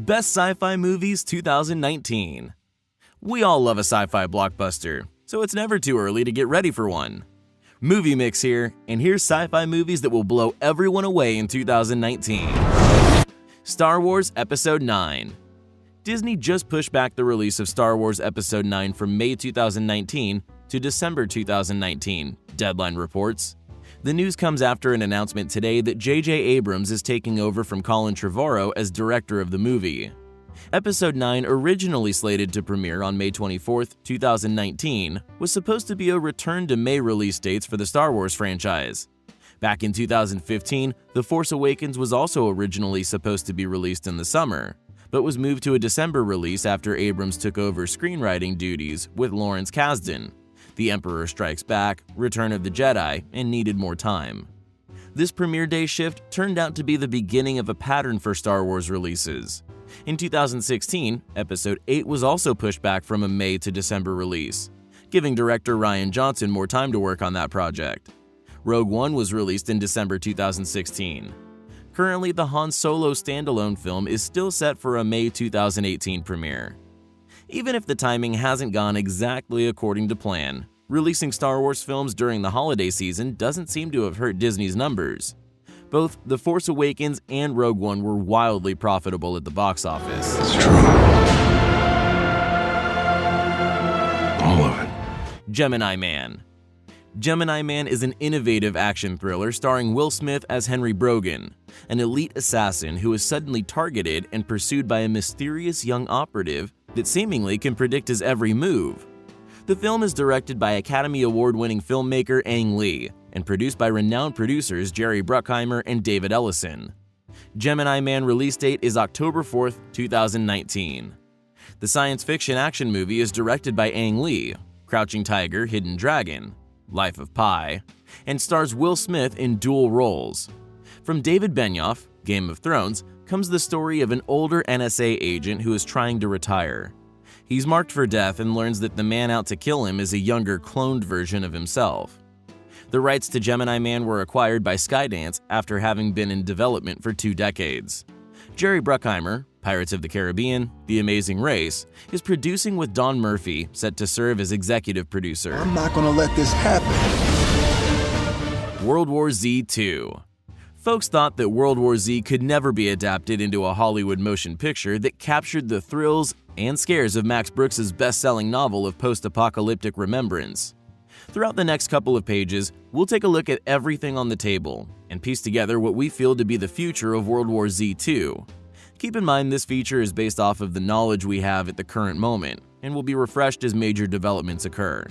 Best Sci-Fi Movies 2019. We all love a sci-fi blockbuster, so it's never too early to get ready for one. Movie Mix here, and here's sci-fi movies that will blow everyone away in 2019. Star Wars Episode 9. Disney just pushed back the release of Star Wars Episode 9 from May 2019 to December 2019, Deadline reports. The news comes after an announcement today that J.J. Abrams is taking over from Colin Trevorrow as director of the movie. Episode 9, originally slated to premiere on May 24, 2019, was supposed to be a return to May release dates for the Star Wars franchise. Back in 2015, The Force Awakens was also originally supposed to be released in the summer, but was moved to a December release after Abrams took over screenwriting duties with Lawrence Kasdan. The Emperor Strikes Back, Return of the Jedi, and needed more time. This premiere day shift turned out to be the beginning of a pattern for Star Wars releases. In 2016, Episode 8 was also pushed back from a May to December release, giving director Rian Johnson more time to work on that project. Rogue One was released in December 2016. Currently, the Han Solo standalone film is still set for a May 2018 premiere. Even if the timing hasn't gone exactly according to plan, releasing Star Wars films during the holiday season doesn't seem to have hurt Disney's numbers. Both The Force Awakens and Rogue One were wildly profitable at the box office. It's true. All of it. Gemini Man. Gemini Man is an innovative action thriller starring Will Smith as Henry Brogan, an elite assassin who is suddenly targeted and pursued by a mysterious young operative that seemingly can predict his every move. The film is directed by Academy Award-winning filmmaker Ang Lee and produced by renowned producers Jerry Bruckheimer and David Ellison. Gemini Man release date is October 4, 2019. The science fiction action movie is directed by Ang Lee, Crouching Tiger, Hidden Dragon, Life of Pi, and stars Will Smith in dual roles. From David Benioff, Game of Thrones, comes the story of an older NSA agent who is trying to retire. He's marked for death and learns that the man out to kill him is a younger, cloned version of himself. The rights to Gemini Man were acquired by Skydance after having been in development for 2 decades. Jerry Bruckheimer, Pirates of the Caribbean, The Amazing Race, is producing with Don Murphy, set to serve as executive producer. I'm not gonna let this happen. World War Z 2. Folks thought that World War Z could never be adapted into a Hollywood motion picture that captured the thrills and scares of Max Brooks' best-selling novel of post-apocalyptic remembrance. Throughout the next couple of pages, we'll take a look at everything on the table and piece together what we feel to be the future of World War Z 2. Keep in mind this feature is based off of the knowledge we have at the current moment and will be refreshed as major developments occur.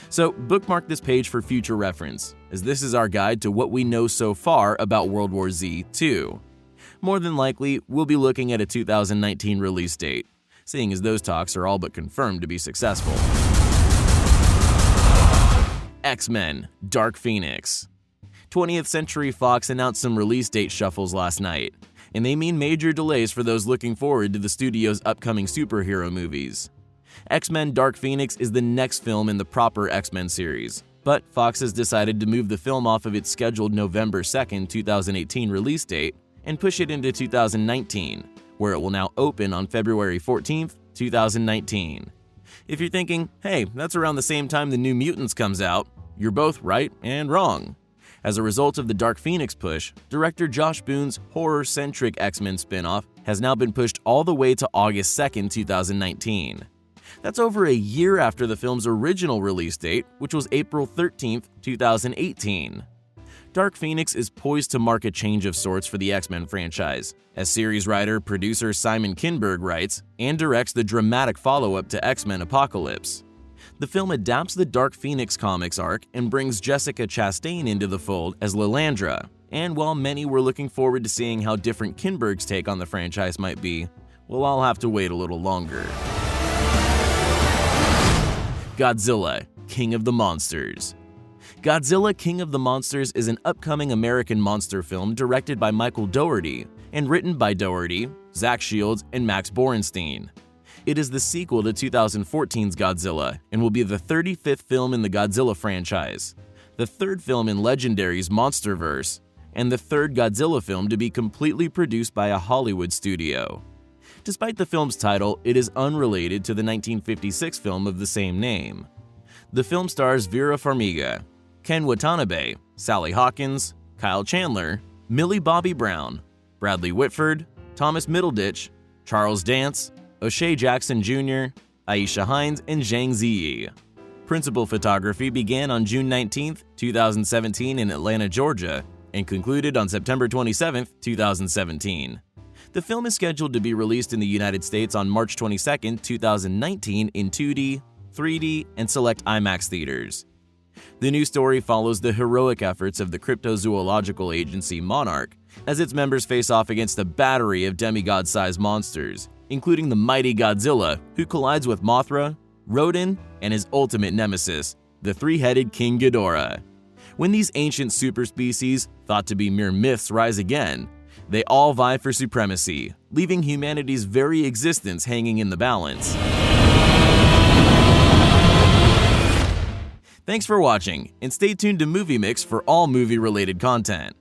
So bookmark this page for future reference, as this is our guide to what we know so far about World War Z 2. More than likely, we'll be looking at a 2019 release date, seeing as those talks are all but confirmed to be successful. X-Men: Dark Phoenix. 20th Century Fox announced some release date shuffles last night, and they mean major delays for those looking forward to the studio's upcoming superhero movies. X-Men: Dark Phoenix is the next film in the proper X-Men series, but Fox has decided to move the film off of its scheduled November 2, 2018 release date and push it into 2019, where it will now open on February 14, 2019. If you're thinking, hey, that's around the same time the New Mutants comes out, you're both right and wrong. As a result of the Dark Phoenix push, director Josh Boone's horror-centric X-Men spin-off has now been pushed all the way to August 2, 2019. That's over a year after the film's original release date, which was April 13, 2018. Dark Phoenix is poised to mark a change of sorts for the X-Men franchise, as series writer-producer Simon Kinberg writes and directs the dramatic follow-up to X-Men Apocalypse. The film adapts the Dark Phoenix comics arc and brings Jessica Chastain into the fold as Lilandra, and while many were looking forward to seeing how different Kinberg's take on the franchise might be, we'll all have to wait a little longer. Godzilla: King of the Monsters. Godzilla: King of the Monsters is an upcoming American monster film directed by Michael Dougherty and written by Dougherty, Zach Shields, and Max Borenstein. It is the sequel to 2014's Godzilla and will be the 35th film in the Godzilla franchise, the 3rd film in Legendary's MonsterVerse, and the 3rd Godzilla film to be completely produced by a Hollywood studio. Despite the film's title, it is unrelated to the 1956 film of the same name. The film stars Vera Farmiga, Ken Watanabe, Sally Hawkins, Kyle Chandler, Millie Bobby Brown, Bradley Whitford, Thomas Middleditch, Charles Dance, O'Shea Jackson Jr., Aisha Hines, and Zhang Ziyi. Principal photography began on June 19, 2017 in Atlanta, Georgia, and concluded on September 27, 2017. The film is scheduled to be released in the United States on March 22, 2019 in 2D, 3D, and select IMAX theaters. The new story follows the heroic efforts of the cryptozoological agency Monarch as its members face off against a battery of demigod-sized monsters, including the mighty Godzilla, who collides with Mothra, Rodan, and his ultimate nemesis, the three-headed King Ghidorah. When these ancient superspecies, thought to be mere myths, rise again, they all vie for supremacy, leaving humanity's very existence hanging in the balance. Thanks for watching, and stay tuned to Movie Mix for all movie-related content.